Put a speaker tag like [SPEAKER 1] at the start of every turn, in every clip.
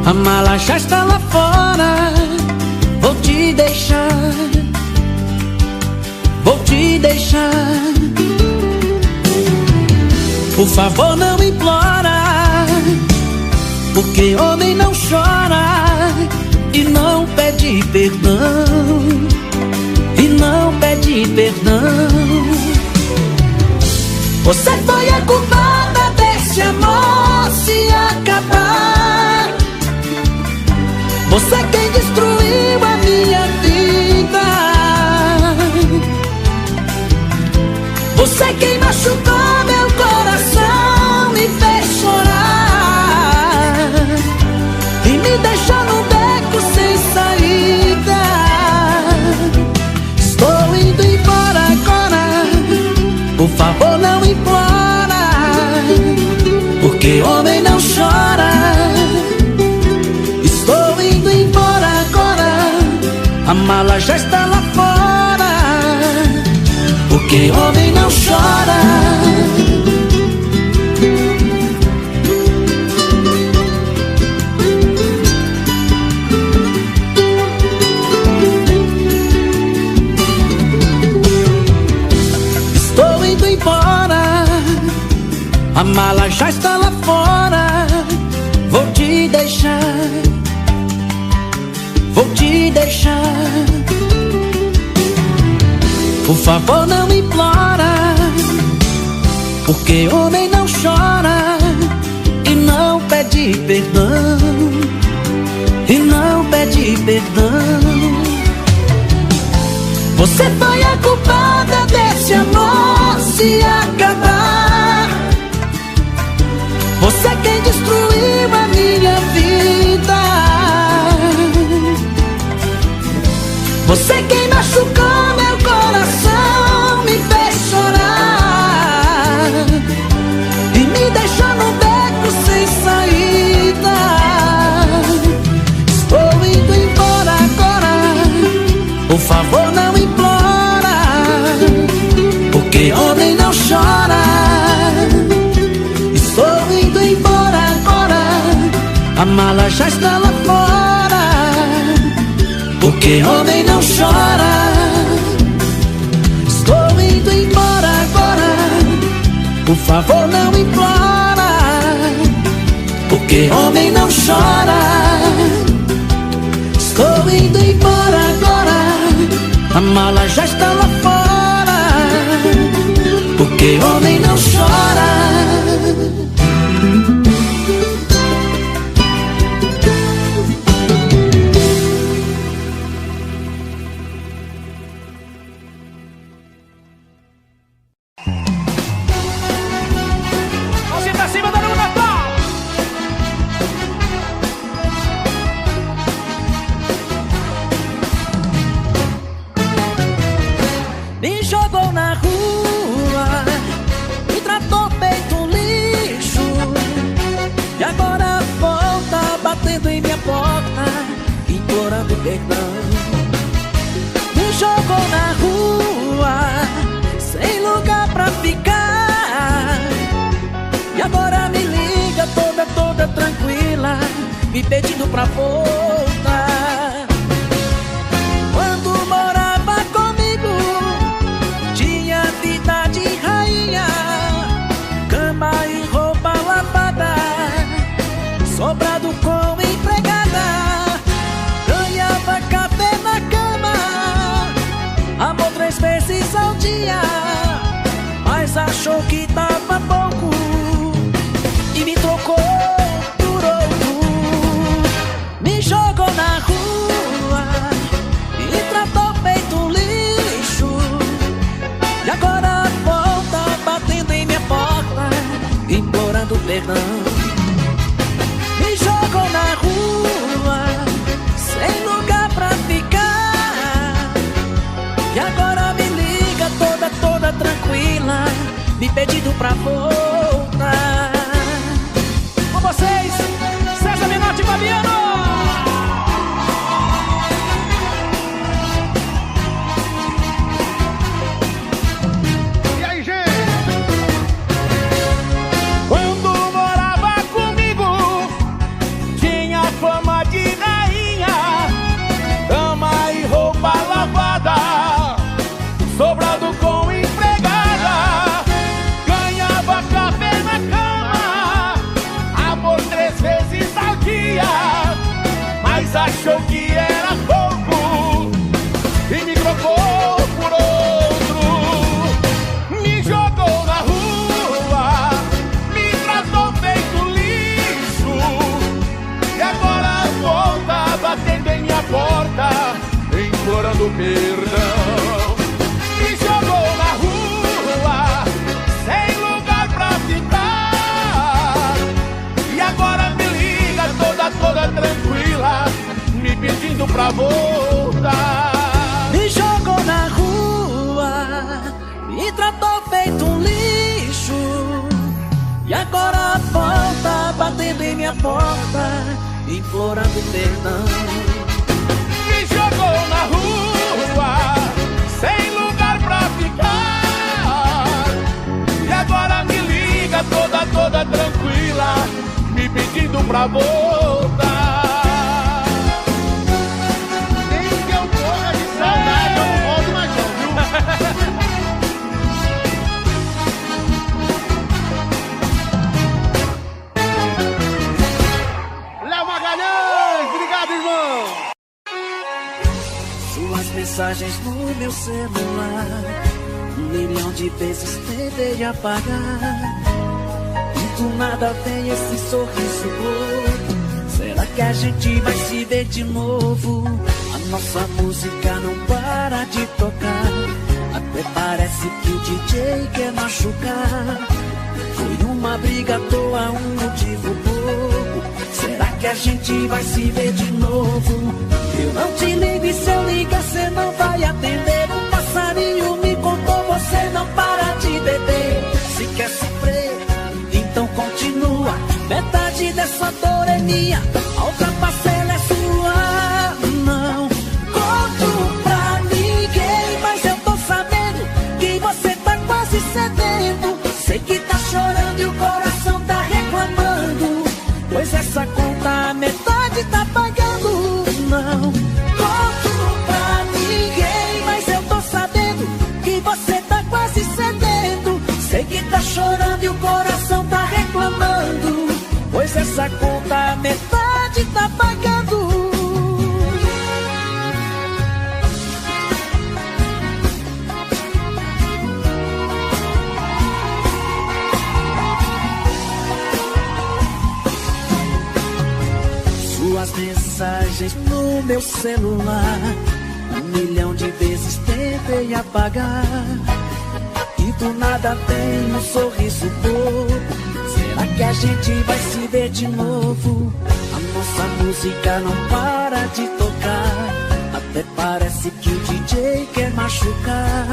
[SPEAKER 1] A mala já está lá fora. Vou te deixar, vou te deixar. Por favor, não implora, porque homem não chora e não pede perdão, e não pede perdão. Você foi a culpada desse amor se acabar. Você quem destruiu a minha vida. Você quem machucou meu coração, me fez chorar e me deixou num beco sem saída. Estou indo embora agora. Por favor, não implora, porque homem não chora. Estou indo embora agora. A mala já está lá fora, porque homem não chora. Estou indo embora. A mala já está lá fora. Vou te deixar, vou te deixar. Por favor, não implora, porque homem não chora e não pede perdão, e não pede perdão. Você foi a culpada desse amor se acabar. Você quem destruiu a minha vida. Você quem machucou meu coração, me fez chorar e me deixou num beco sem saída. Estou indo embora agora. Por favor, não implora, porque homem não chora. Estou indo embora agora. A mala já está lá fora, porque homem não chora. Estou indo embora agora. Por favor, não implora, porque homem não chora. Estou indo embora agora. A mala já está lá fora, porque homem não chora.
[SPEAKER 2] Me jogou na rua, me tratou feito um lixo, e agora volta batendo em minha porta, implorando perdão. Me jogou na rua, sem lugar pra ficar, e agora me liga toda tranquila, me pedindo pra voltar. Quando morava comigo, tinha vida de rainha, cama e roupa lavada, sobrado com empregada, ganhava café na cama, amor 3 vezes ao dia, mas achou que tava pouco e me trocou por outro. Me jogou na rua e tratou feito um lixo, e agora volta batendo em minha porta, implorando perdão. Me jogou na rua, sem lugar pra ficar, e agora me liga toda tranquila, me pedindo pra voltar. Com vocês, César Menotti e Fabiano.
[SPEAKER 3] E aí, gente? Quando morava comigo, tinha fama pra voltar.
[SPEAKER 2] Me jogou na rua, me tratou feito um lixo, e agora volta batendo em minha porta, implorando perdão.
[SPEAKER 3] Me jogou na rua, sem lugar pra ficar, e agora me liga toda tranquila, me pedindo pra voltar. Nem que eu morra de saudade, eu não volto mais não, viu? Léo Magalhães, obrigado, irmão!
[SPEAKER 2] Suas mensagens no meu celular, 1 milhão de vezes tentei apagar, e do nada vem esse sorriso bobo. Será que a gente vai se ver de novo? A nossa música não para de tocar, até parece que o DJ quer machucar. Foi uma briga à toa, um motivo bobo. Será que a gente vai se ver de novo? Eu não te ligo e se eu ligar cê não vai atender. Um passarinho me contou, você não para de beber. Se quer sofrer, então continua. Metade dessa dor é minha, a outra parcela é sua. Não conto pra ninguém, mas eu tô sabendo que você tá quase cedendo. Sei que tá chorando e o coração tá reclamando, pois essa conta a metade tá pagando. Não conto pra ninguém, mas eu tô sabendo que você tá quase cedendo. Sei que tá chorando e o coração tá reclamando, pois essa conta a metade tá pagando. Suas mensagens no meu celular, 1 milhão de vezes tentei apagar, e do nada vem um sorriso bobo. Será que a gente vai se ver de novo? A nossa música não para de tocar, até parece que o DJ quer machucar.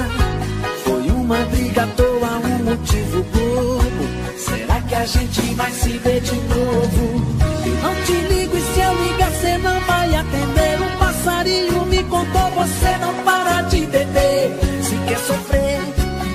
[SPEAKER 2] Foi uma briga à toa, um motivo bobo. Será que a gente vai se ver de novo? Eu não te ligo e se eu ligar cê não vai atender. Um passarinho me contou, você não para de beber. Se quer sofrer,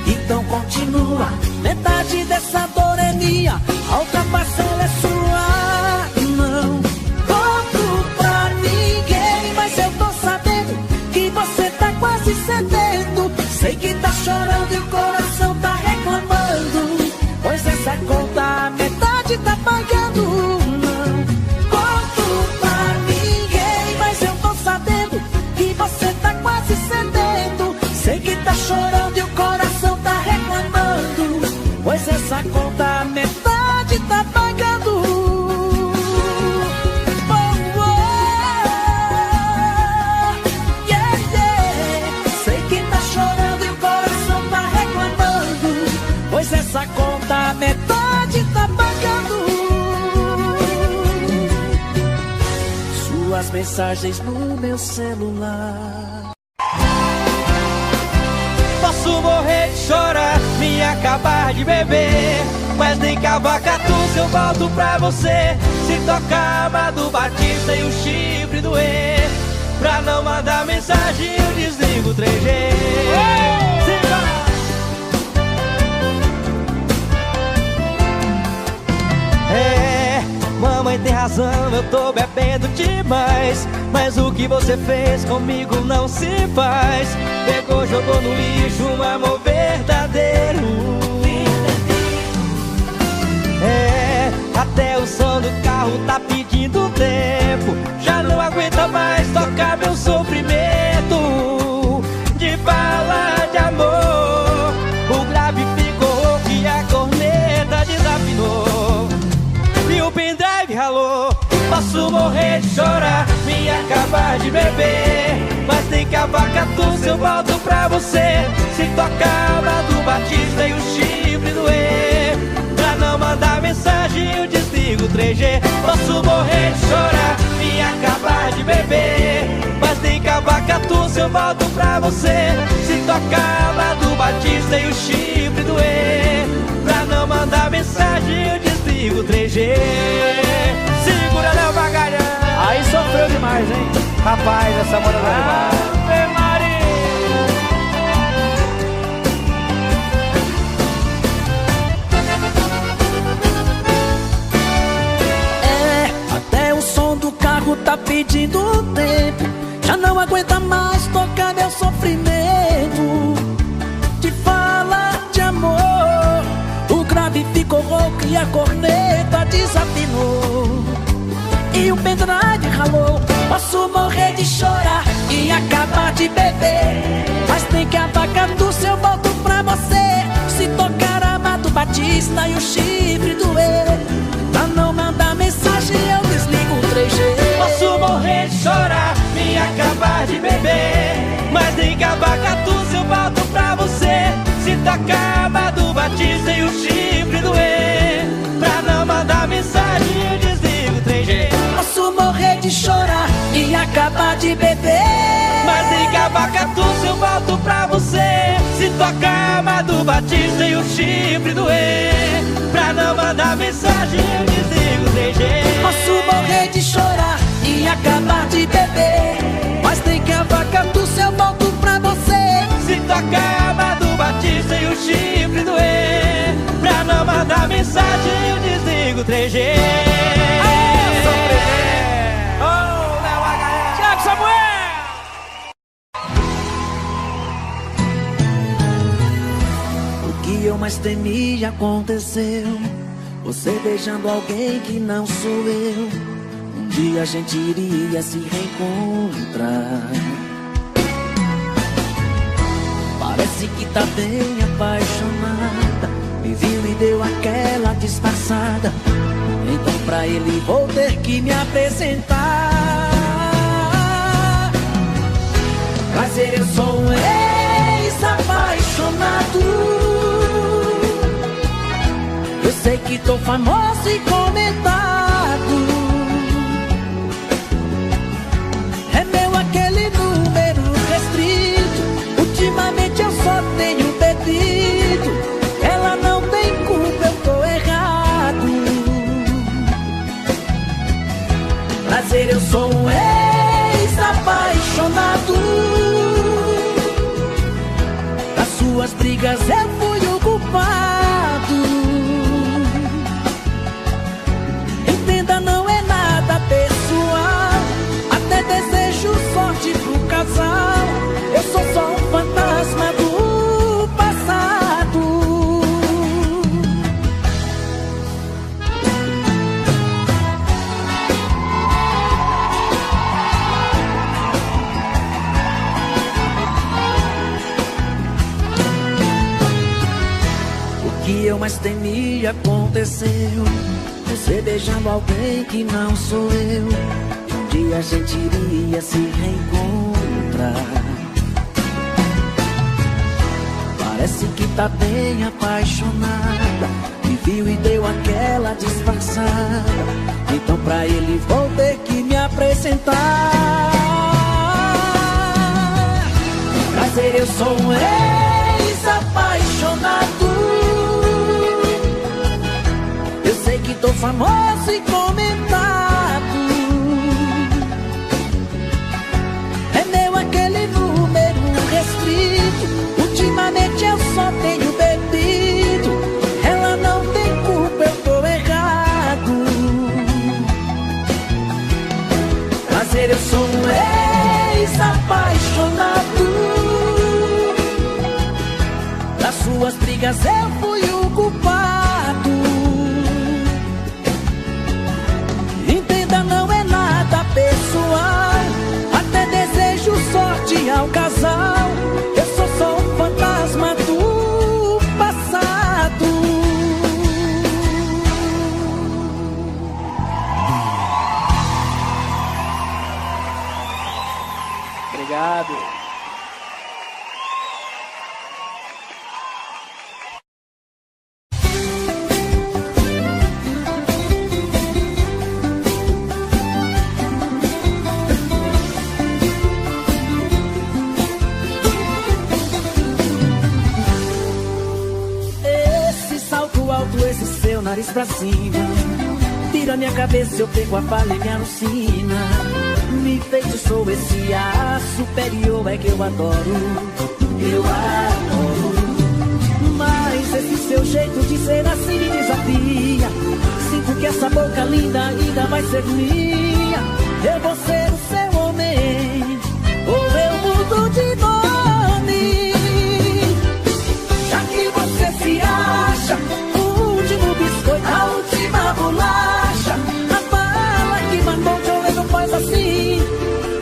[SPEAKER 2] então continua. Metade dessa dor é minha, a outra parcela é sua. Não conto pra ninguém, mas eu tô sabendo que você tá quase cedendo. Sei que tá chorando e o coração tá reclamando, pois essa conta a metade tá pagando. Não conto pra ninguém, mas eu tô sabendo que você tá quase cedendo. Sei que tá chorando e o coração tá reclamando, pois essa conta a metade tá pagando. Oh, oh, yeah, yeah. Sei que tá chorando e o coração tá reclamando, pois essa conta a metade tá pagando. Suas mensagens no meu celular.
[SPEAKER 4] Posso morrer de chorar, me acabar de beber, mas nem cavacatu se eu volto pra você. Se tocar Amado Batista e o chifre doer, pra não mandar mensagem eu desligo o 3G. É, mamãe tem razão, eu tô bebendo demais, mas o que você fez comigo não se faz. Pegou, jogou no lixo um amor verdadeiro. É, até o som do carro tá pedindo tempo. Já não aguenta mais tocar meu sofrimento. De falar de amor, o grave ficou rouco e a corneta desafinou, e o pendrive ralou. Posso morrer de chorar, me acabar de beber, mas tem cavacatu se eu volto pra você. Se tocar Amado Batista e o chifre doer, pra não mandar mensagem eu desligo o 3G. Posso morrer de chorar, me acabar de beber, eu volto pra você. Se tocar lá do Batista e o chifre doer, pra não mandar mensagem eu desligo o 3G. Segura, Léo Magalhães.
[SPEAKER 5] Aí sofreu demais, hein? Rapaz, essa moda vai demais.
[SPEAKER 4] Ave Maria.
[SPEAKER 2] Até o som do carro tá pedindo tempo. Já não aguenta mais tocar meu sofrimento. De fala de amor, o grave ficou rouco e a corneta desafinou. E o pendrive ralou. Posso morrer de chorar e acabar de beber, mas tem que apagar do seu volto pra você. Se tocar Amado Batista e o chifre doer, pra não mandar mensagem eu desligo o 3G.
[SPEAKER 4] Posso morrer de chorar e acabar de beber, mas tem que apagar do seu volto pra você. Se tocar Amado Batista e o chifre doer, pra não mandar mensagem eu desligo o 3G.
[SPEAKER 2] Posso morrer de chorar e acabar de beber,
[SPEAKER 4] mas tem que abacar do seu volto pra você. Se tocar Amado Batista e o chifre doer, pra não mandar mensagem eu desligo o 3G.
[SPEAKER 2] Posso morrer de chorar e acabar de beber, mas tem que abacar do seu volto pra você.
[SPEAKER 4] Se tocar Amado Batista e o chifre doer, pra não mandar mensagem eu desligo o 3G.
[SPEAKER 2] Eu mais temia aconteceu. Você beijando alguém que não sou eu. Um dia a gente iria se reencontrar. Parece que tá bem apaixonada. Me viu e deu aquela disfarçada. Então pra ele vou ter que me apresentar. Prazer, eu sou um ex-apaixonado. Eu sei que tô famoso e comentado. É meu aquele número restrito. Ultimamente eu só tenho bebido. Ela não tem culpa, eu tô errado. Prazer, eu sou um ex-apaixonado. Das suas brigas eu fui o culpado. Não é nada pessoal, até desejo sorte pro casal. Eu sou só um fantasma do passado. O que eu mais temia aconteceu. Você beijando alguém que não sou eu. Um dia a gente iria se reencontrar. Parece que tá bem apaixonada. Me viu e deu aquela disfarçada. Então pra ele vou ter que me apresentar. Prazer, eu sou um ex-apaixonado. Que tô famoso e comentado. É meu aquele número restrito. Ultimamente eu só tenho bebido. Ela não tem culpa, eu tô errado. Prazer, eu sou um ex-apaixonado. Das suas brigas eu fui o culpado. Não é nada pessoal, até desejo sorte ao casal. Eu sou só um fantasma do passado.
[SPEAKER 5] Obrigado.
[SPEAKER 2] pra cima. Tira minha cabeça, eu pego a palha e me alucina. Me feitiçou esse ar superior, é que eu adoro. Eu adoro. Mas esse seu jeito de ser assim me desafia. Sinto que essa boca linda ainda vai ser minha. Eu vou ser o seu homem, ou eu mudo de nome. Já que você se acha o último biscoito, a última bolacha, a bala que mandou que eu não faz assim.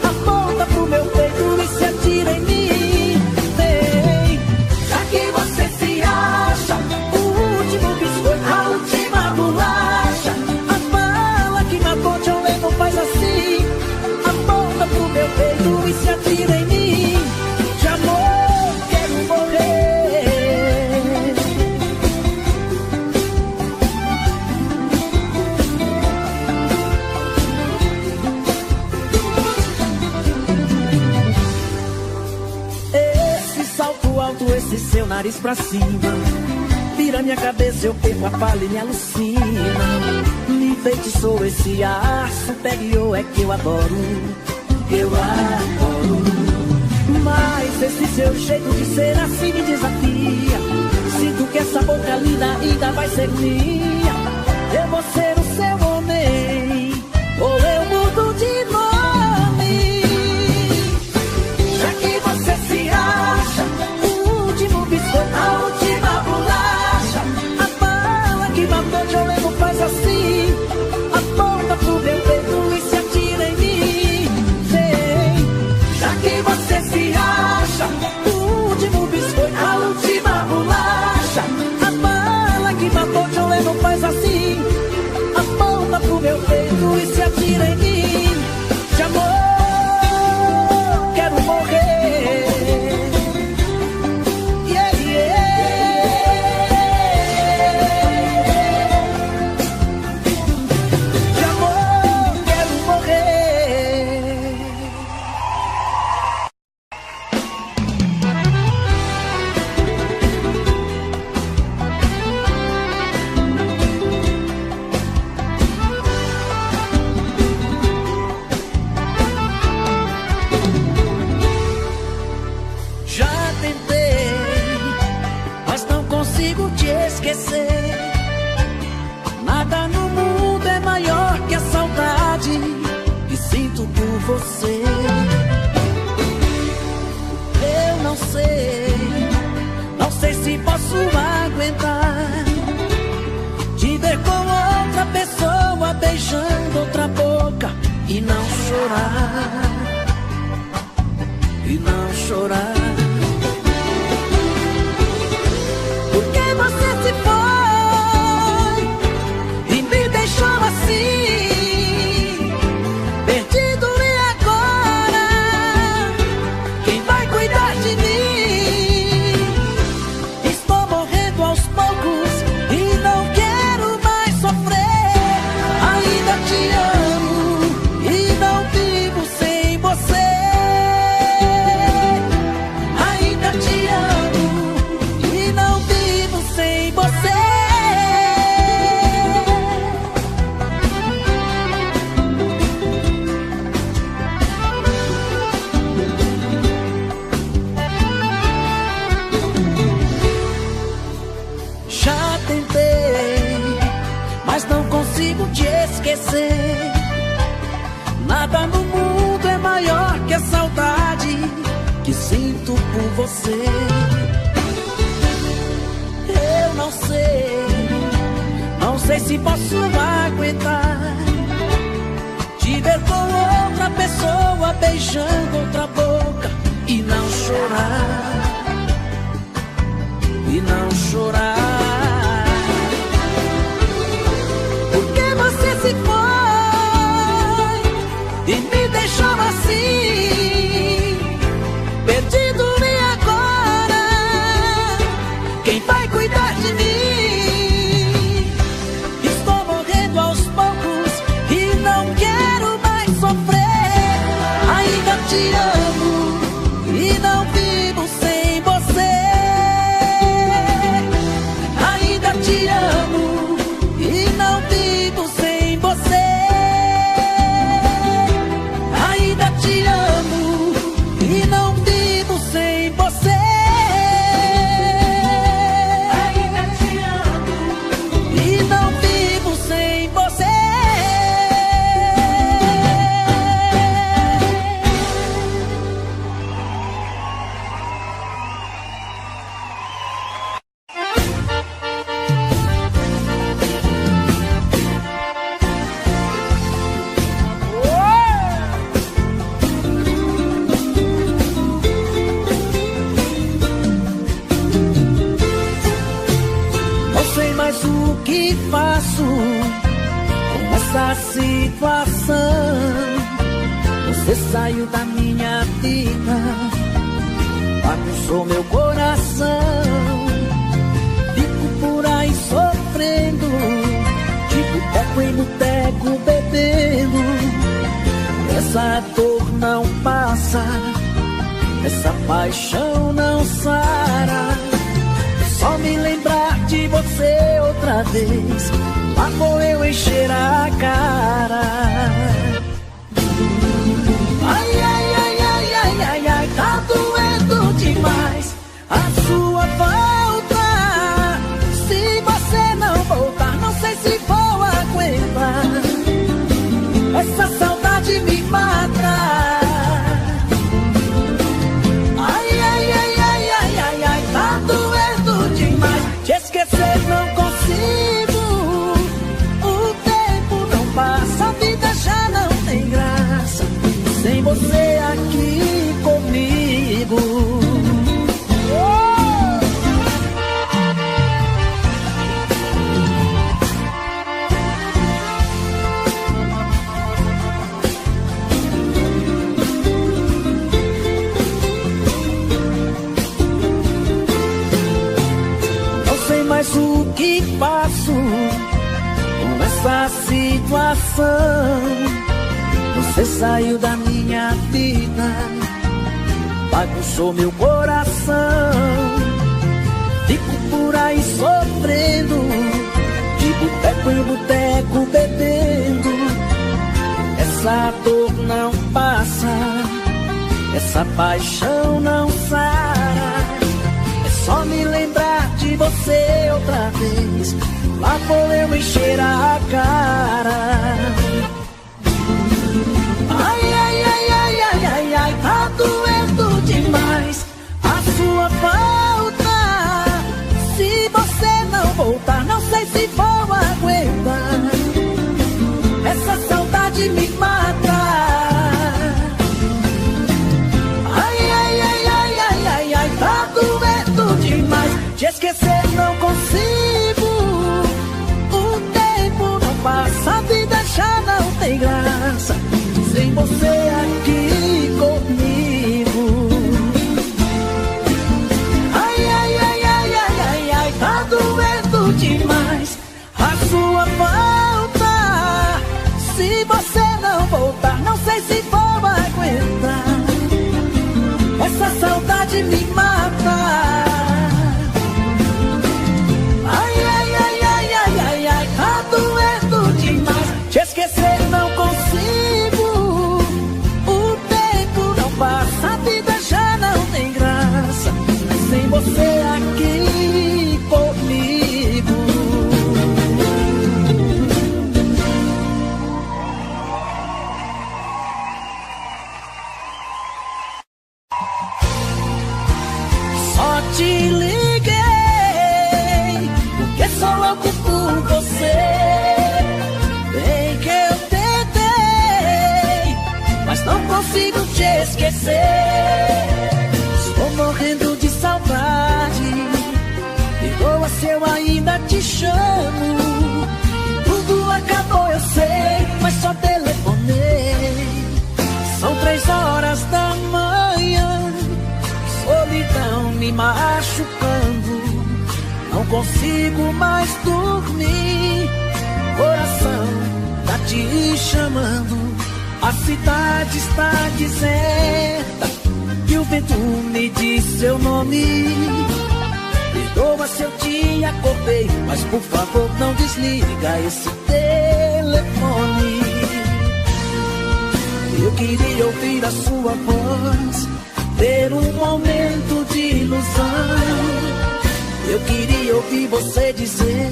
[SPEAKER 2] Aponta pro meu peito e se atira em mim. Vem. Já que você se acha o último biscoito, a última bolacha, a bala que matou que eu não faz assim. Aponta pro meu peito e se atira em mim. De amor quero morrer. Esse salto alto, esse seu nariz pra cima, vira minha cabeça, eu perco a palha e me alucina. Me feitiçou esse ar superior, é que eu adoro. Eu adoro. Mas esse seu jeito de ser assim me desafia. Sinto que essa boca linda ainda vai ser minha. Eu vou ser o seu homem, ou eu mudo de nome. Já que você se acha o último biscoito, a última bolacha, a bala que matou de olho faz assim. Aponta pro meu peito e se atira em mim. Vem. Já que você se acha o último biscoito, a última bolacha, a bala que matou de olho faz assim. Aponta pro meu peito e se atira em mim. De amor quero morrer. Yeah, yeah. De amor quero morrer. Já tentei, mas não consigo te esquecer. Nada no mundo é maior que a saudade que sinto por você. Eu não sei se posso aguentar te ver com outra pessoa beijando outra boca e não chorar. E não chorar. Porque você se foi e me deixou assim, perdido, e agora quem vai cuidar de mim? Estou morrendo aos poucos e não quero mais sofrer. Ainda te amo e não vivo sem você. Te amo e não vivo sem você. Já tentei, mas não consigo te esquecer. Nada no mundo é maior que a saudade que sinto por você. Eu não sei se posso aguentar te ver com outra pessoa beijando outra boca e não chorar. E não chorar. Porque você se foi e me deixou assim, perdido, e agora quem vai cuidar de mim? Estou morrendo aos poucos e não quero mais sofrer. Ainda te amo e não vivo sem você. saiu da minha vida, bagunçou meu coração. Fico por aí sofrendo, de boteco em boteco bebendo. Essa dor não passa, essa paixão não sara. Só me lembrar de você outra vez, lá vou eu encher a cara. Ai, ai, ai, ai, ai, ai, ai, tá doendo demais a sua volta. Se você não voltar, não sei se vou aguentar. Essa saudade me mata. Ai, ai, ai, ai, ai, ai, ai, tá doendo demais. Te esquecer não consigo. O tempo não passa, a vida já não tem graça sem você aqui comigo. Não sei mais o que faço com essa situação. Você saiu da minha vida, bagunçou meu coração. Fico por aí sofrendo, de boteco em boteco bebendo. Essa dor não passa, essa paixão não sara. É só me lembrar de você outra vez, lá vou eu encher a cara. Ai, ai, ai, ai, ai, ai, ai, tá doendo demais a sua falta. Se você não voltar, não sei se vou aguentar. Essa saudade me mata. Ai, ai, ai, ai, ai, ai, ai, tá doendo demais. Te esquecer não consigo. O tempo não passa, a vida já não tem graça sem você aqui comigo. Ai, ai, ai, ai, ai, ai, ai, tá doendo demais a sua falta. Se você não voltar, não sei se vou aguentar. Essa saudade me mata. Ai, ai, ai, ai, ai, ai, ai, tá doendo demais. Te esquecer não consigo. O tempo não passa, a vida já não tem graça sem você aqui comigo. Só te liguei porque sou louco por você. Bem que eu tentei, mas não consigo te esquecer. Estou morrendo de saudade. Perdoa se eu ainda te chamo. Tudo acabou, eu sei, mas só telefonei. São 3 horas da manhã, solidão me machucando. Não consigo mais dormir. Coração tá te chamando. A cidade está deserta e o vento me diz seu nome. Perdoa se eu te acordei, mas por favor não desliga esse telefone. Eu queria ouvir a sua voz, ter um momento de ilusão. Eu queria ouvir você dizer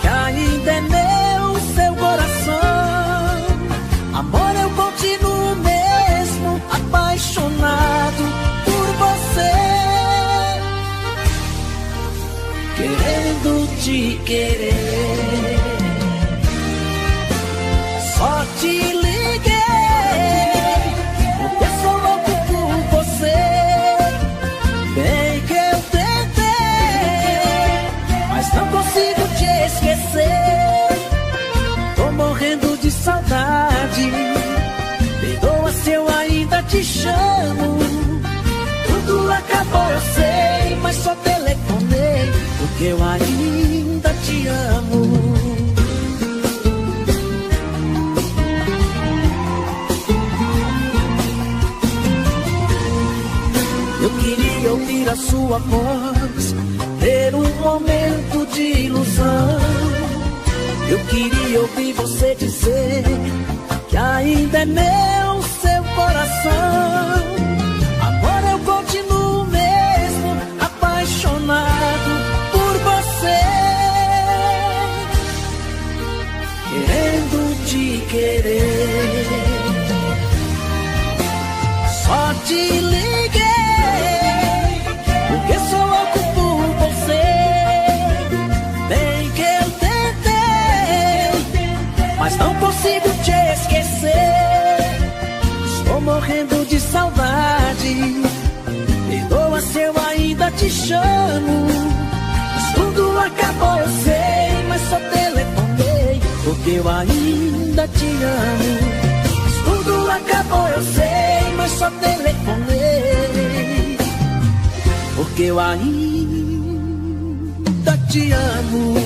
[SPEAKER 2] que ainda é meu seu coração. Amor, eu continuo mesmo apaixonado por você, querendo te querer. Só te liguei porque sou louco por você. Bem que eu tentei, mas não consigo te esquecer. Tô morrendo de saudade. Perdoa se eu ainda te chamo. Tudo acabou, eu sei, mas só telefonei porque eu ainda te amo. Eu queria ouvir a sua voz, ter um momento de ilusão. Eu queria ouvir você dizer que ainda é meu seu coração. Agora eu continuo mesmo apaixonado por você, querendo te querer. Só te liguei porque sou louco por você. Bem que eu tentei, mas não consigo te esquecer. Estou morrendo de saudade. Perdoa se eu ainda te chamo. Mas tudo acabou, eu sei, mas só telefonei porque eu ainda te amo. Mas tudo acabou, eu sei, mas só telefonei porque eu ainda te amo.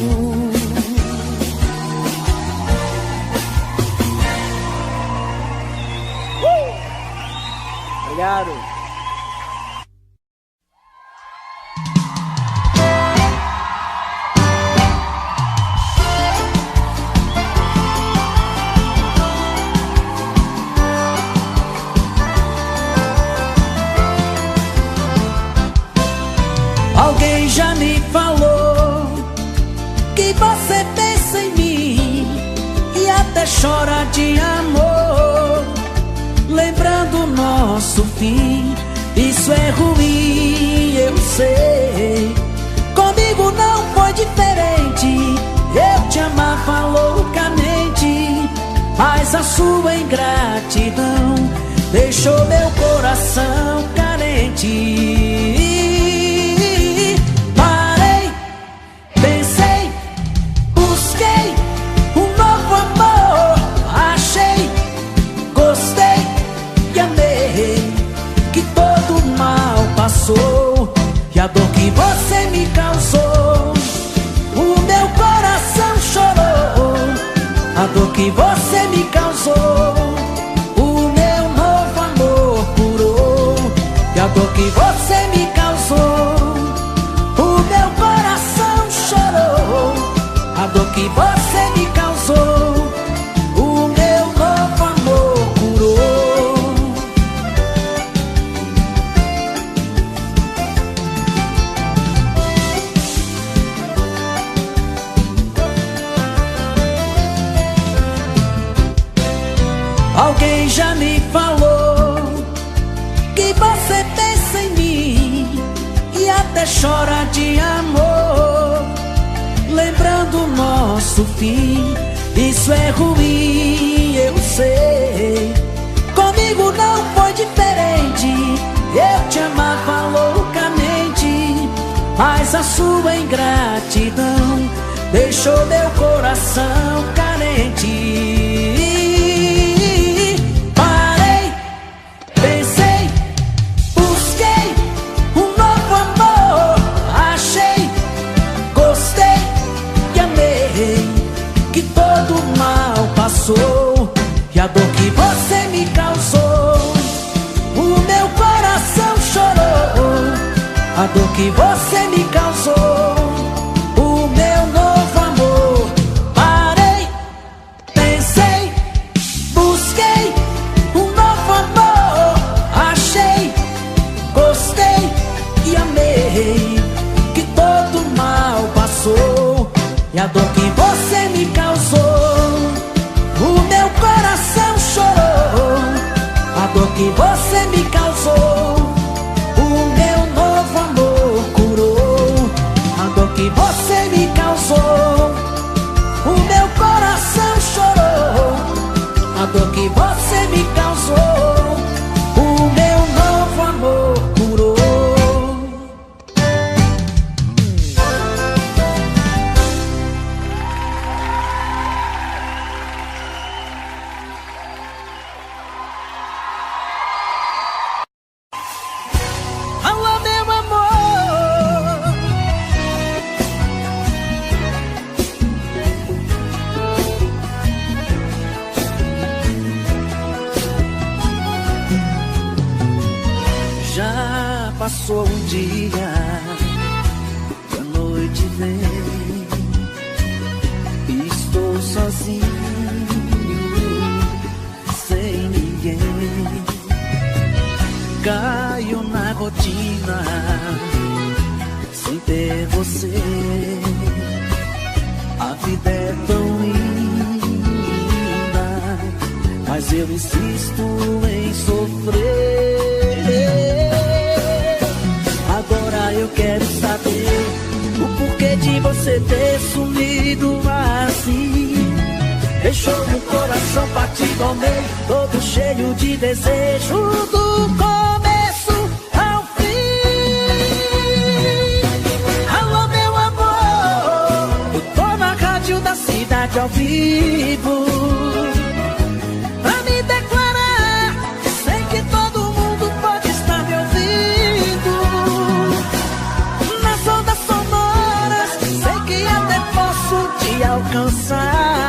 [SPEAKER 5] Obrigado.
[SPEAKER 2] Alguém já me falou que você pensa em mim e até chora de amor, lembrando o nosso fim. Isso é ruim, eu sei. Comigo não foi diferente. Eu te amava loucamente, mas a sua ingratidão deixou meu coração carente. E a dor que você me causou, o meu coração chorou. A dor que você me causou, o meu novo amor curou. E a dor que você me causou, o meu coração chorou. A dor que você me causou, o meu novo amor curou. Alguém já me falou que você pensa em mim e até chora de amor, lembrando o nosso fim. Isso é ruim, eu sei. Comigo não foi diferente. Eu te amava loucamente, mas a sua ingratidão deixou meu coração carente. E a dor que você me causou, o meu coração chorou. A dor que você me causou, o meu novo amor. Parei, passou um dia e a noite vem, e estou sozinho, sem ninguém. Caio na rotina sem ter você. A vida é tão linda, mas eu insisto em sofrer. Agora eu quero saber o porquê de você ter sumido assim. Deixou meu coração partido ao meio, todo cheio de desejo, do começo ao fim. Alô, meu amor, eu tô na rádio da cidade ao vivo pra me declarar. Sei que todo mundo pode estar me ouvindo nas ondas sonoras, sei que até posso te alcançar.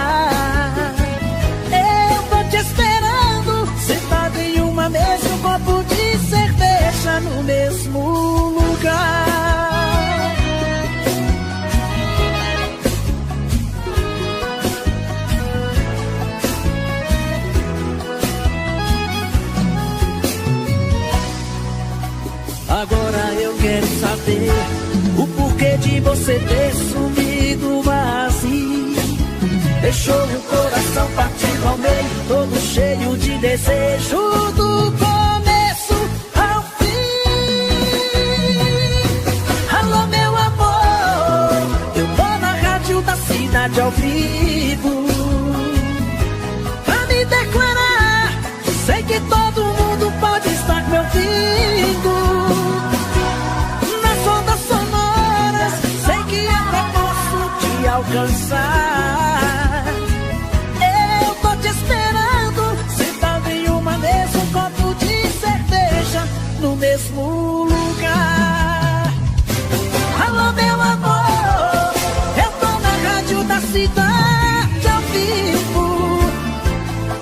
[SPEAKER 2] Mesmo copo de cerveja no mesmo lugar. Agora eu quero saber o porquê de você ter sumido assim. Deixou meu coração partido ao meio, todo cheio de desejo, do começo ao fim. Alô, meu amor, eu tô na rádio da cidade ao vivo pra me declarar. Sei que todo mundo pode estar me ouvindo nas ondas sonoras, sei que até posso te alcançar. No mesmo lugar. Alô, meu amor, eu tô na rádio da cidade ao vivo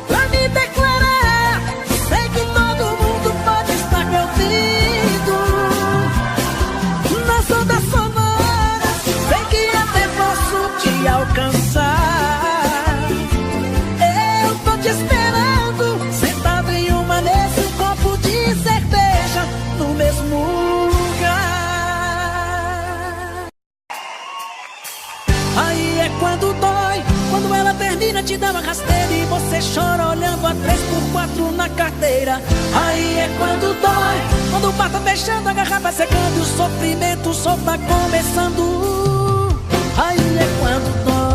[SPEAKER 2] pra me declarar. Sei que todo mundo pode estar me ouvindo nas ondas sonoras, sei que até posso te alcançar. Eu tô te esperando, sentado em uma mesa, um copo de cerveja no mesmo lugar. Aí é quando dói, quando ela termina, te dá uma rasteira e você chora olhando a 3x4 na carteira. Aí é quando dói, quando o bar tá fechando, a garrafa secando e o sofrimento só tá começando. Aí é quando dói.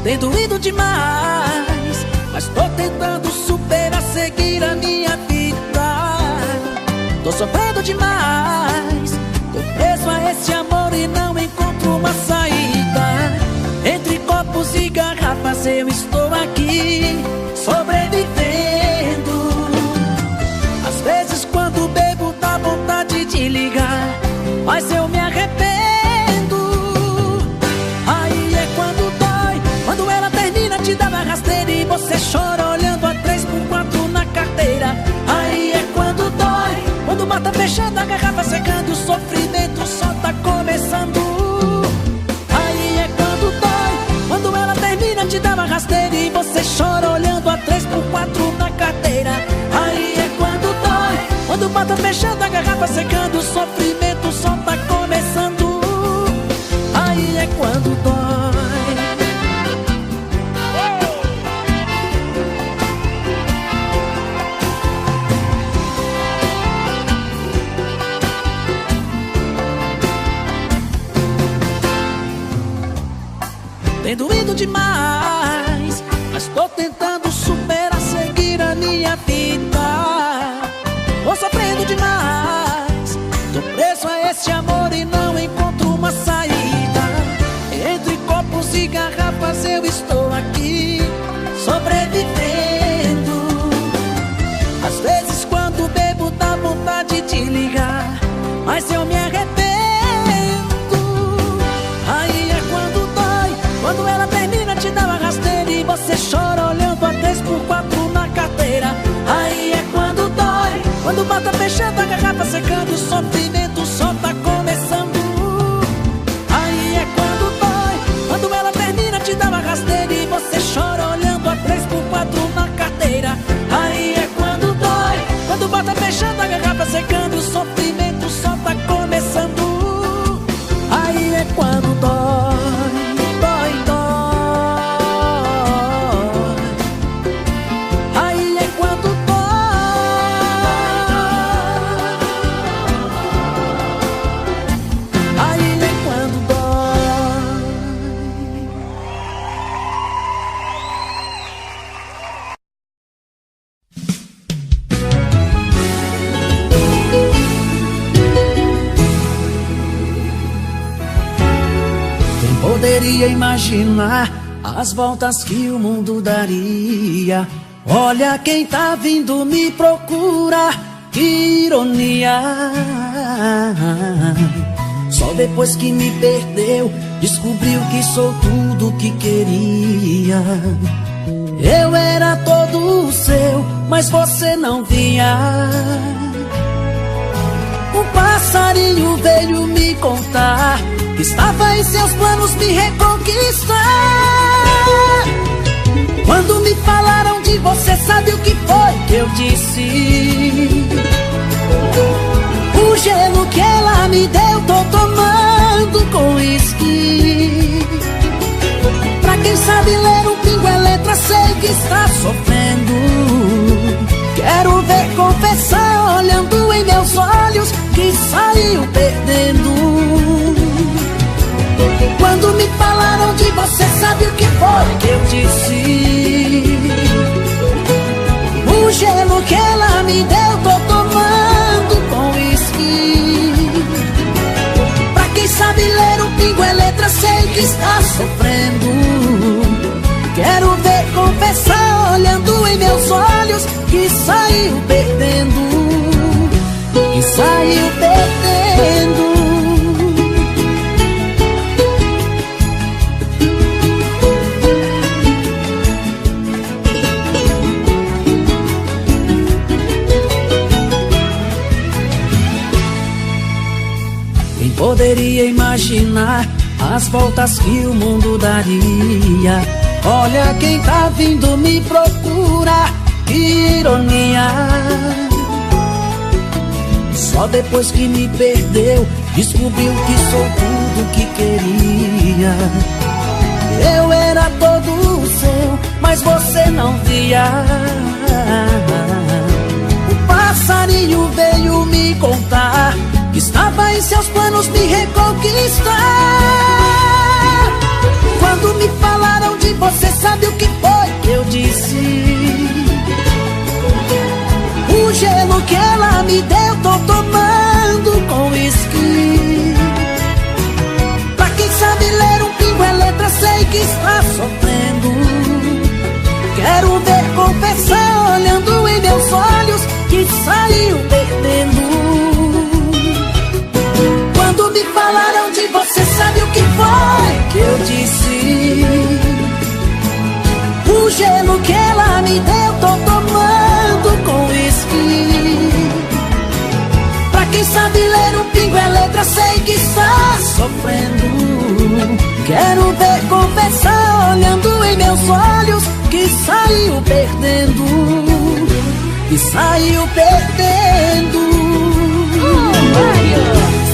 [SPEAKER 2] Tem doído demais, mas tô tentando superar, seguir a minha vida. Tô sofrendo demais, tô preso a esse amor e não encontro uma saída. Entre copos e garrafas eu estou aqui, sobrevivendo. Às vezes quando bebo dá vontade de ligar, mas eu me arrependo. Aí é quando dói, quando ela termina, te dá uma rasteira e você chora olhando a 3x4 na carteira. Aí é quando dói, quando o mar tá fechando, a garrafa secando e o sofrimento só tá começando. Aí é quando dói, quando ela termina, te dá uma rasteira e você chora olhando a 3x4 na carteira. Aí é quando dói, quando o mar tá fechando, a garrafa secando, o sofrimento só tá começando. Aí é quando dói. Tem doído demais, mas tô tentando superar, seguir a minha vida. Tô sofrendo demais, tô preso a esse amor e não encontro uma saída. Entre copos e garrafas eu estou aqui, sobrevivendo. Às vezes quando bebo dá vontade de ligar, mas Quando bota fechando a garrafa secando, o sofrimento só tá começando. Aí é quando dói, quando ela termina te dá uma rasteira e você chora olhando a 3x4 na carteira. Aí é quando dói, quando bota fechando a garrafa secando, o sofrimento só tá começando. Aí é quando dói, dói, dói. Aí é quando dói. Aí é quando dói. Quem poderia imaginar as voltas que o mundo daria? Olha quem tá vindo me procurar, que ironia. Só depois que me perdeu, descobriu que sou tudo que queria. Eu era todo seu, mas você não via. Um passarinho veio me contar que estava em seus planos me reconquistar. Quando me falaram de você, sabe o que foi que eu disse? O gelo que ela me deu, tô tomando com uísque. Pra quem sabe ler um pingo é letra, sei que está sofrendo. Quero ver confessar, olhando em meus olhos, que saiu perdendo. Quando me falaram de você, sabe o que foi que eu disse? O gelo que ela me deu, tô tomando com uísque. Pra quem sabe ler um pingo é letra, sei que está sofrendo. Quero ver confessar, olhando em meus olhos, que saiu perdendo. Que saiu perdendo. Quem poderia imaginar as voltas que o mundo daria? Olha quem tá vindo me procurar, que ironia. Só depois que me perdeu, descobriu que sou tudo que queria. Eu era todo seu, mas você não via. Um passarinho veio me contar que estava em seus planos me reconquistar. Quando me falaram de você, sabe o que foi que eu disse? O gelo que ela me deu, tô tomando com uísque. Pra quem sabe ler um pingo é letra, sei que está sofrendo. Quero ver confessar, olhando em meus olhos, que saiu perdendo. Quando me falaram de você, sabe o que foi que eu disse? O gelo que ela me deu, tô tomando com uísque. Pra quem sabe ler um pingo é letra, sei que está sofrendo. Quero ver confessar, olhando em meus olhos, que saiu perdendo. Que saiu perdendo.
[SPEAKER 6] Mário,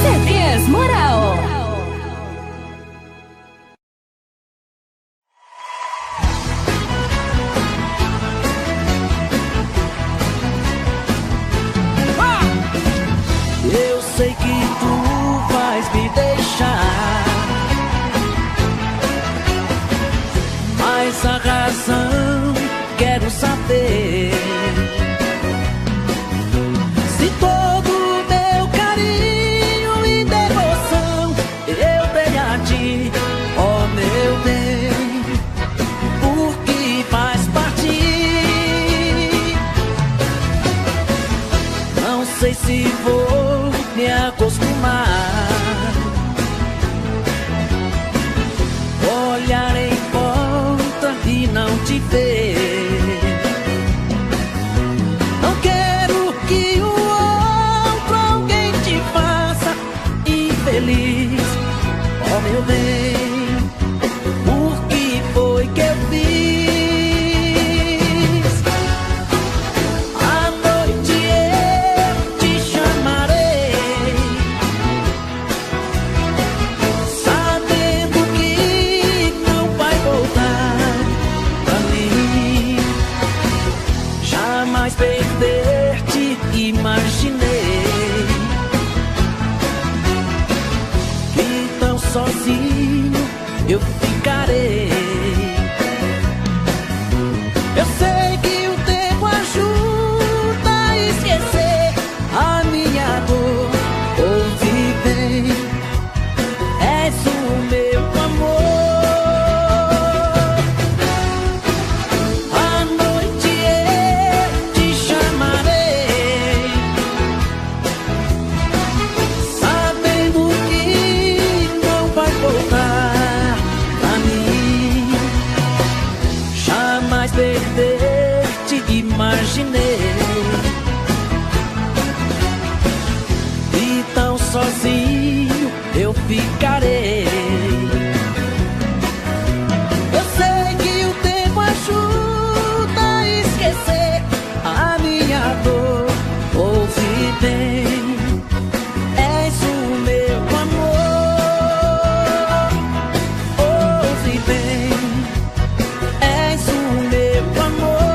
[SPEAKER 6] CDs Moral.
[SPEAKER 2] Eu sei que tu vais me deixar, mas a razão quero saber. Se todo o meu carinho e devoção eu dei a ti, ó meu bem, porque faz parte. Não sei se vou me acostumar. Olhar em volta e não te ver. perder-te imaginei que tão sozinho eu ficarei. Eu sei que o tempo ajuda a esquecer a minha dor. Ouve bem, és o meu amor. À noite eu te chamarei, sabendo que não vai voltar pra mim. Jamais perder-te imaginei, e tão sozinho eu ficarei. Eu sei que o tempo ajuda a esquecer a minha dor. Ouve bem, és o meu amor. Ouve bem, és o meu amor.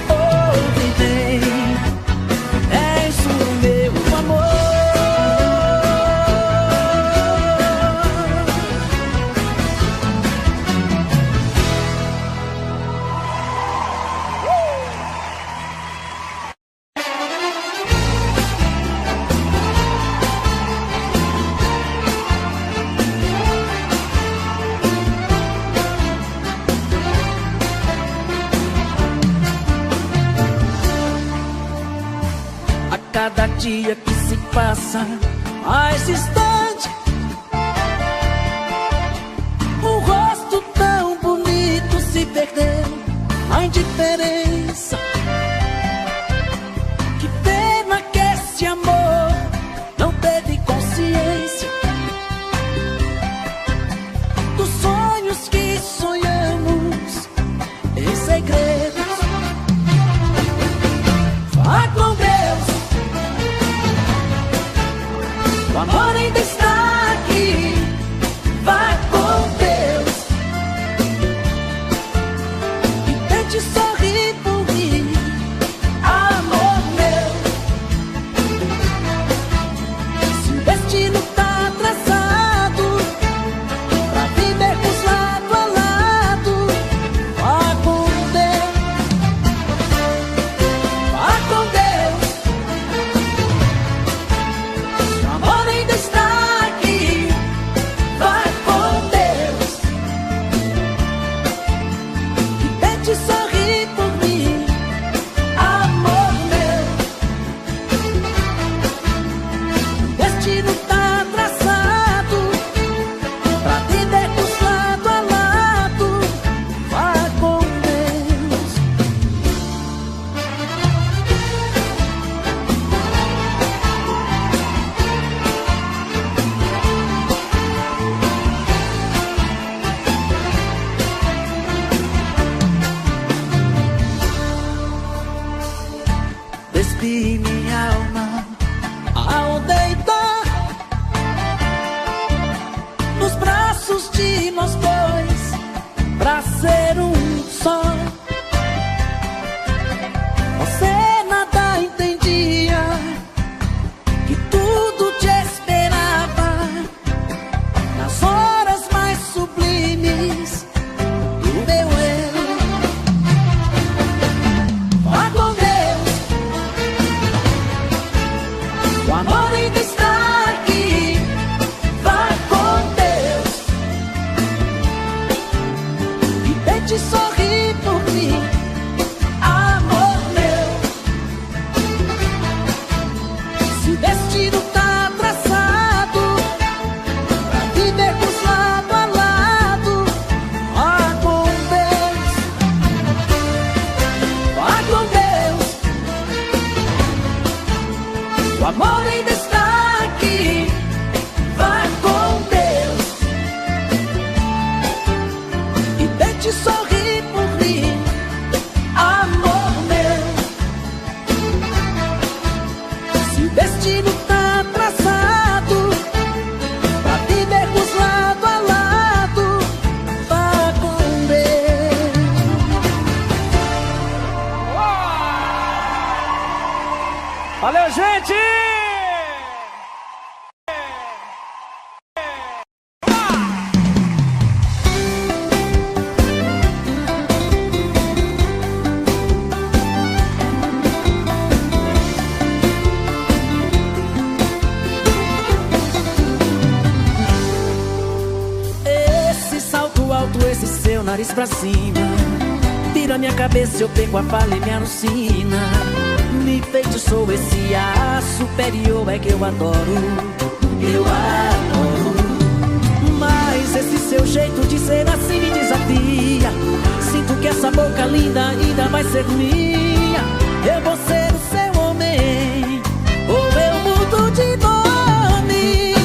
[SPEAKER 2] Ouve bem, és o meu amor. A cada dia que se passa mais distante, um rosto tão bonito se perdeu na indiferença. Que pena que esse amor não teve consciência dos sonhos que sonhamos em segredos. Vá com Deus, o amor ainda está aqui. Vai com Deus e tente sorrir por mim, amor meu. Se o destino tá traçado pra vivermos lado a lado, vá com Deus, vá com Deus. O amor ainda está aqui. Vai com Deus e tente sorrir por mim, amor meu. O destino tá traçado pra vivermos lado a lado. Vai com Deus. Despi minha alma ao deitar nos braços de nós dois, pra ser um só. Você nada entendia, que tudo te esperava nas horas mais sublimes do meu eu. Vá com Deus, o amor ainda está aqui. Vai com Deus e tente sorrir por mim, amor meu. Se o destino tá traçado pra vivermos lado a lado, vá com Deus, vá com Deus. O amor ainda está aqui. Vai com Deus e tente sorrir por mim,
[SPEAKER 5] Valeu, gente!
[SPEAKER 2] Esse salto alto, esse seu nariz pra cima, vira minha cabeça, eu pego a fala e me alucina. Me feitiçou esse ar superior, é que eu adoro. Eu adoro. Mas esse seu jeito de ser assim me desafia. Sinto que essa boca linda ainda vai ser minha. Eu vou ser o seu homem, ou eu mudo de nome.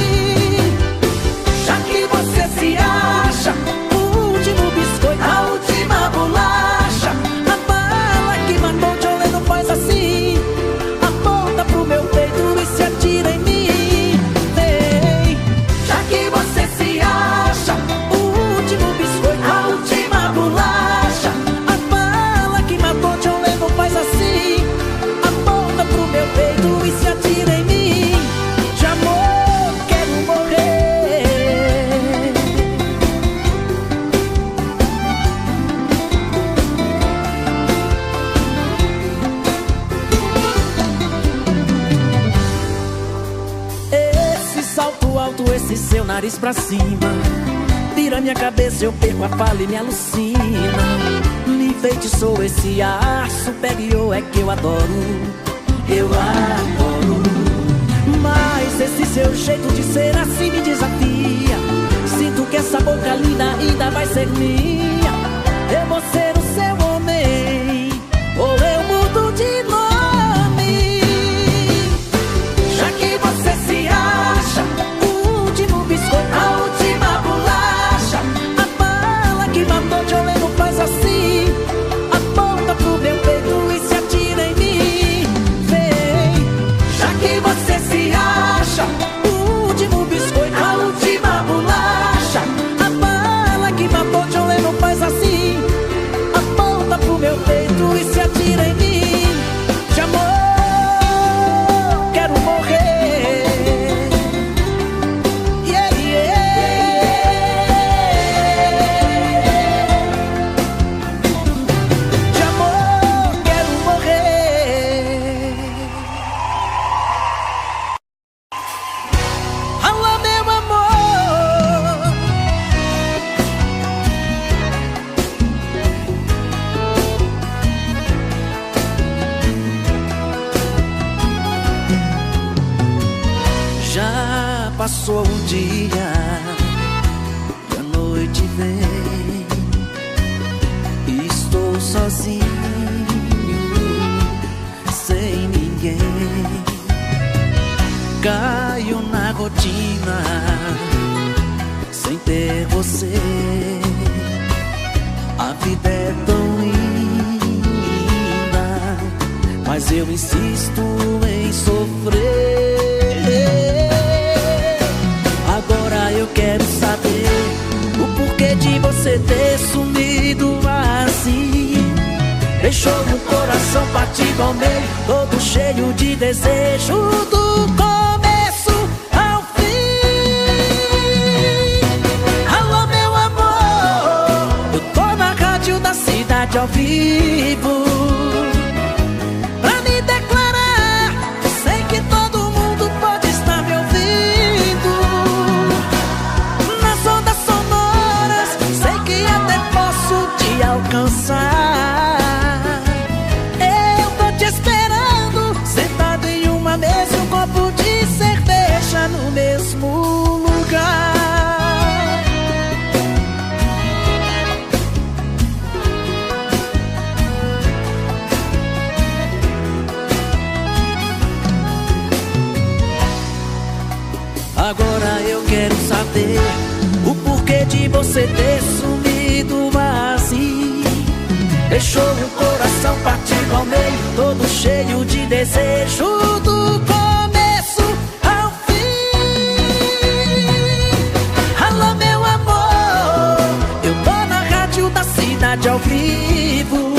[SPEAKER 2] Já que você se acha o último biscoito, a última bolacha, a bala que matou John Lennon, faz assim, aponta pro meu peito e se atira em mim. Vem. Já que você se acha o último biscoito, a última bolacha, a bala que matou John Lennon, faz assim, aponta pro meu peito e se atira em mim. De amor quero morrer. Esse salto alto, esse seu nariz pra cima, vira minha cabeça, eu perco a fala e me alucina. Me feitiçou esse ar superior, é que eu adoro. Eu adoro. Mas esse seu jeito de ser assim me desafia. Sinto que essa boca linda ainda vai ser minha. Eu vou ser o seu homem, ou eu mudo de nome. Já que você se acha o último biscoito, a última bolacha, a bala que matou John Lennon, faz assim, aponta pro meu peito e se atira em mim. Vem. Já que você se acha o último biscoito, a última bolacha, a bala que matou John Lennon, faz assim, aponta pro meu peito e se atira em mim. De amor quero morrer. Yeah, yeah. De amor quero morrer. Alô, meu amor. Já passou um dia e a noite vem. Estou sozinho, sem ninguém. Caio na rotina, sem ter você. A vida é tão linda, mas eu insisto em sofrer. Agora eu quero saber o porquê de você ter sumido assim. Deixou o coração partido ao meio, todo cheio de desejo, do começo ao fim. Alô, meu amor, eu tô na rádio da cidade ao vivo pra me declarar. Sei que todo mundo pode estar me ouvindo nas ondas sonoras, sei que até posso te alcançar. Eu tô te esperando, sentado em uma mesa, um copo de cerveja no mesmo lugar. Agora eu quero saber o porquê de você ter sumido assim. Deixou meu coração partido ao meio, todo cheio de desejo, do começo ao fim. Alô, meu amor, eu tô na rádio da cidade ao vivo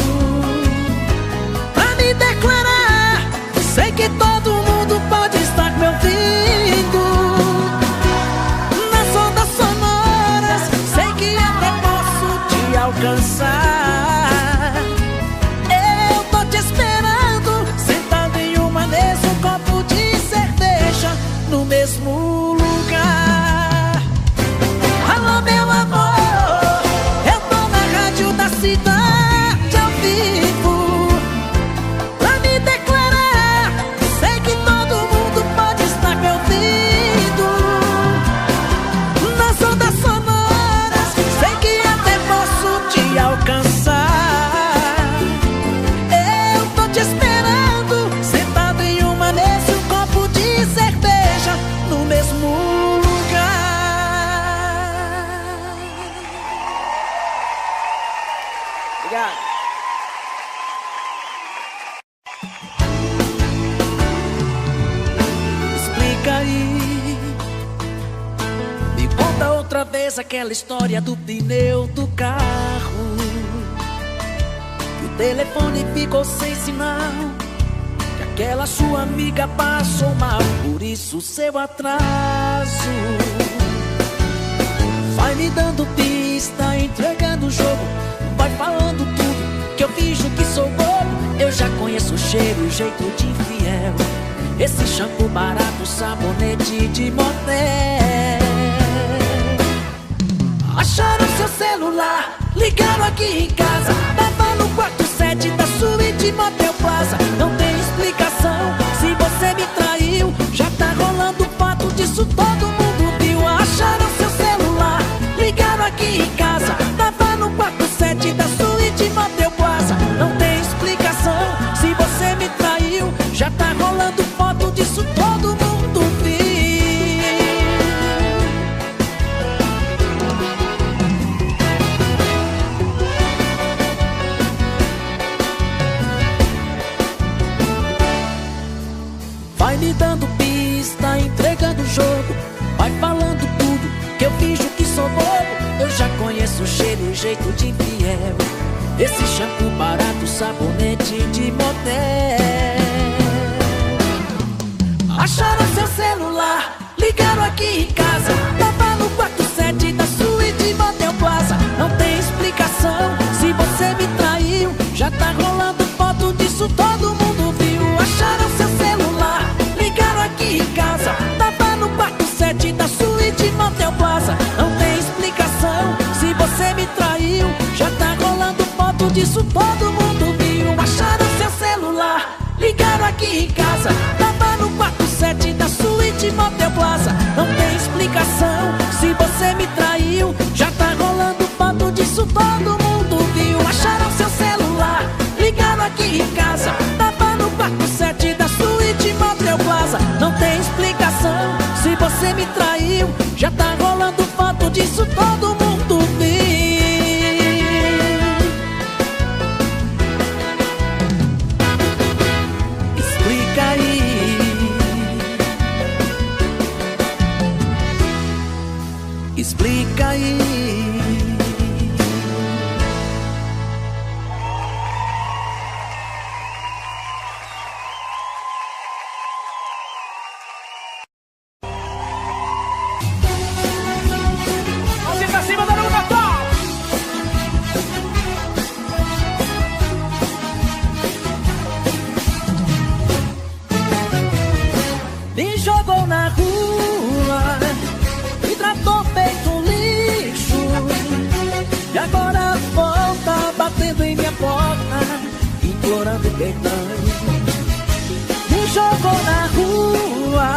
[SPEAKER 2] pra me declarar. Sei que todo mundo pode estar me ouvindo nas ondas sonoras. Sei que até posso te alcançar. Eu tô te esperando, sentado em uma mesa, um copo de cerveja no mesmo lugar. Alô, meu amor, eu tô na rádio da cidade ao vivo pra me declarar. Sei que todo mundo pode estar me ouvindo nas ondas sonoras. Sei que até posso te alcançar. Eu tô te esperando, sentado em uma mesa, um copo de cerveja no mesmo lugar. Obrigado. Explica aí, me conta outra vez aquela história do pneu do carro, que o telefone ficou sem sinal, que aquela sua amiga passou mal, por isso seu atraso. Vai me dando pista, entregando o jogo, vai falando tudo, que eu finjo que sou bobo. Eu já conheço o cheiro e o jeito de infiel, esse shampoo barato, sabonete de motel. Acharam seu celular, ligaram aqui em casa, tava no quarto 7 da suíte Motel Plaza. Não tem explicação, se você me traiu, já tá rolando foto disso, todo mundo viu. Acharam seu celular, ligaram aqui em casa, tava no quarto 7 da suíte Motel Plaza. Não tem explicação, se você me traiu, já tá rolando foto disso, todo mundo viu. Vai me dando pista, entregando o jogo, vai falando tudo, que eu finjo que sou bobo. Eu já conheço o cheiro e o jeito de infiel, esse shampoo barato, sabonete de motel. Acharam seu celular, ligaram aqui em casa, tava no quarto 7 da suíte Motel Plaza. Não tem explicação, se você me traiu, já tá rolando foto disso, todo mundo viu. Acharam seu celular, ligaram aqui em casa, tava no quarto 7 da suíte Motel Plaza. Não tem explicação, se você me traiu, já tá rolando foto disso, todo mundo viu. Acharam seu celular, ligaram aqui em casa, tava no quarto 7 da suíte Motel Plaza. Não tem explicação, se você me traiu, já tá rolando foto disso, todo mundo viu. Acharam seu celular, ligaram aqui em casa, tava no quarto 7 da suíte Motel Plaza. Não tem explicação, se você me traiu, já tá rolando foto disso, todo mundo viu. Explica aí, explica aí.
[SPEAKER 5] Você tá cima da Nuno Natal.
[SPEAKER 2] Me jogou na rua, me tratou feito um lixo, e agora volta batendo em minha porta, implorando perdão. Me jogou na rua,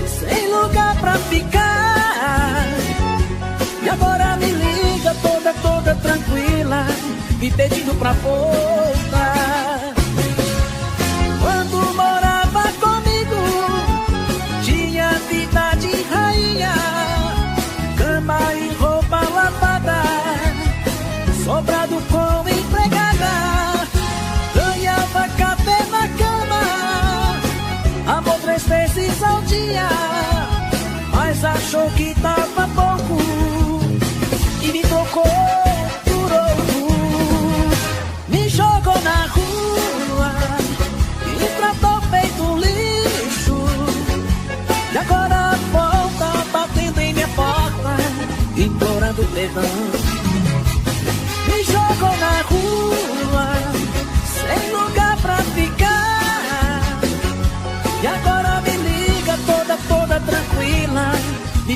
[SPEAKER 2] sem lugar pra ficar, e agora me liga toda tranquila, me pedindo pra voltar. Quando morava comigo, tinha vida de rainha, cama e roupa lavada, sobrado com empregada, ganhava café na cama, amor 3 vezes ao dia, mas achou que tava pouco e me trocou por outro. Me jogou na rua e tratou feito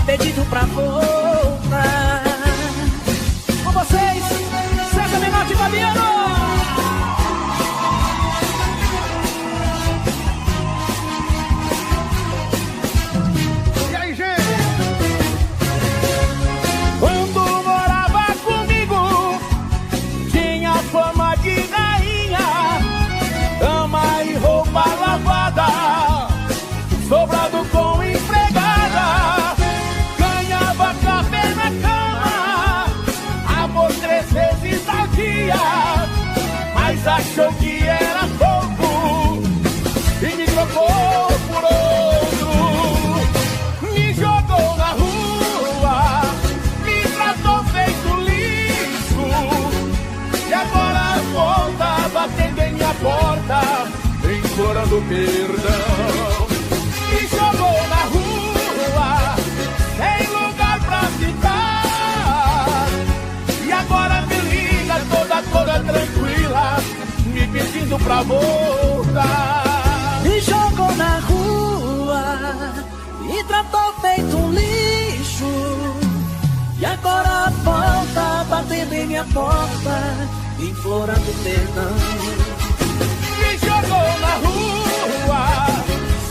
[SPEAKER 2] pedindo pra voltar.
[SPEAKER 5] Com vocês, César Menotti e Fabiano.
[SPEAKER 3] E aí, gente?
[SPEAKER 4] Quando morava comigo, tinha fama de rainha, cama e roupa lavada, sobrado com empregada, ganhava café na cama, amor 3 vezes ao dia, mas achou que era pouco e me trocou por outro, me jogou na rua, me tratou feito lixo, e agora volta batendo em minha porta, implorando perdão. Me jogou na rua, sem lugar pra ficar, e agora me liga toda tranquila, me pedindo pra voltar.
[SPEAKER 2] Me jogou na rua e tratou feito um lixo, e agora volta batendo em minha porta, implorando perdão.
[SPEAKER 4] Me jogou na rua,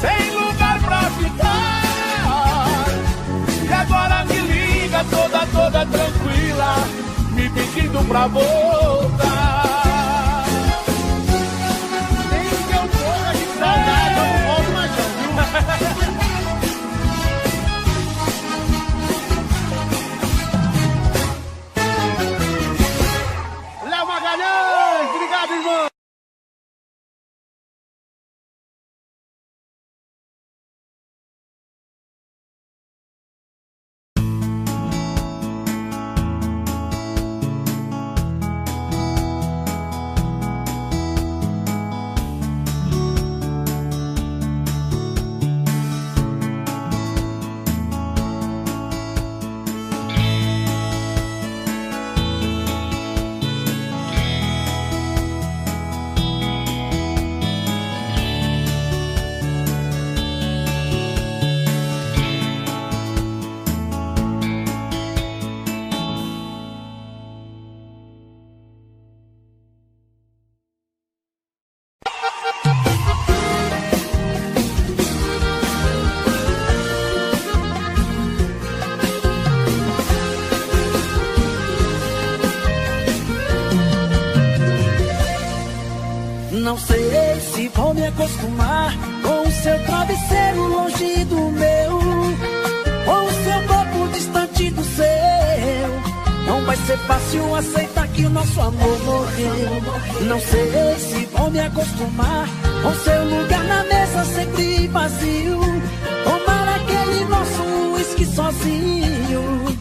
[SPEAKER 4] sem lugar pra ficar, e agora me liga toda tranquila, me pedindo pra voltar.
[SPEAKER 3] Nem que eu morra de saudade, eu não volto mais não, viu? Léo Magalhães, obrigado, irmão.
[SPEAKER 2] Não sei se vou me acostumar com o seu travesseiro longe do meu, com o seu corpo distante do seu. Não vai ser fácil aceitar que o nosso amor morreu. Não sei se vou me acostumar com seu lugar na mesa sempre vazio, tomar aquele nosso uísque sozinho.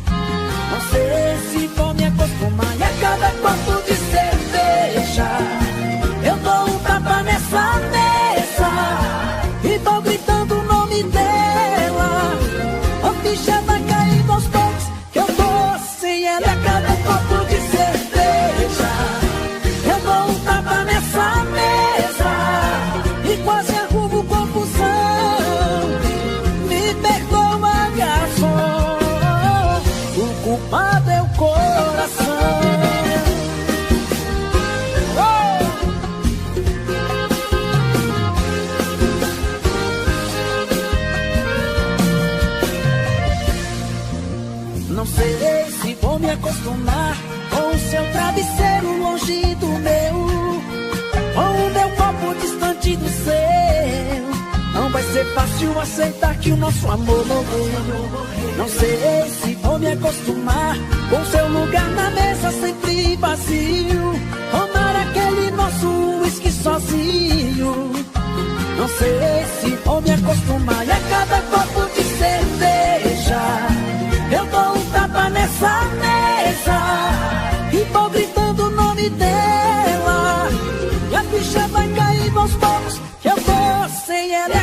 [SPEAKER 2] Não sei se vou me acostumar e a cada copo de cerveja eu dou um tapa nessa mesa e vou gritando o nome dela. A ficha vai caindo aos poucos, que eu tô sem ela. A cada copo de cerveja eu dou um tapa nessa mesa e quase arrumo confusão. Me perdoa, garçom, o culpado é o coração. Não sei se vou me acostumar com o seu travesseiro longe do meu, com o meu corpo distante do seu. Não vai ser fácil aceitar que o nosso amor morreu. Não sei se vou me acostumar com seu lugar na mesa sempre vazio, tomar aquele nosso uísque sozinho. Não sei se vou me acostumar e a cada copo de cerveja eu dou um tapa nessa mesa e vou gritando o nome dela. E a ficha vai cair aos poucos, que eu tô sem ela.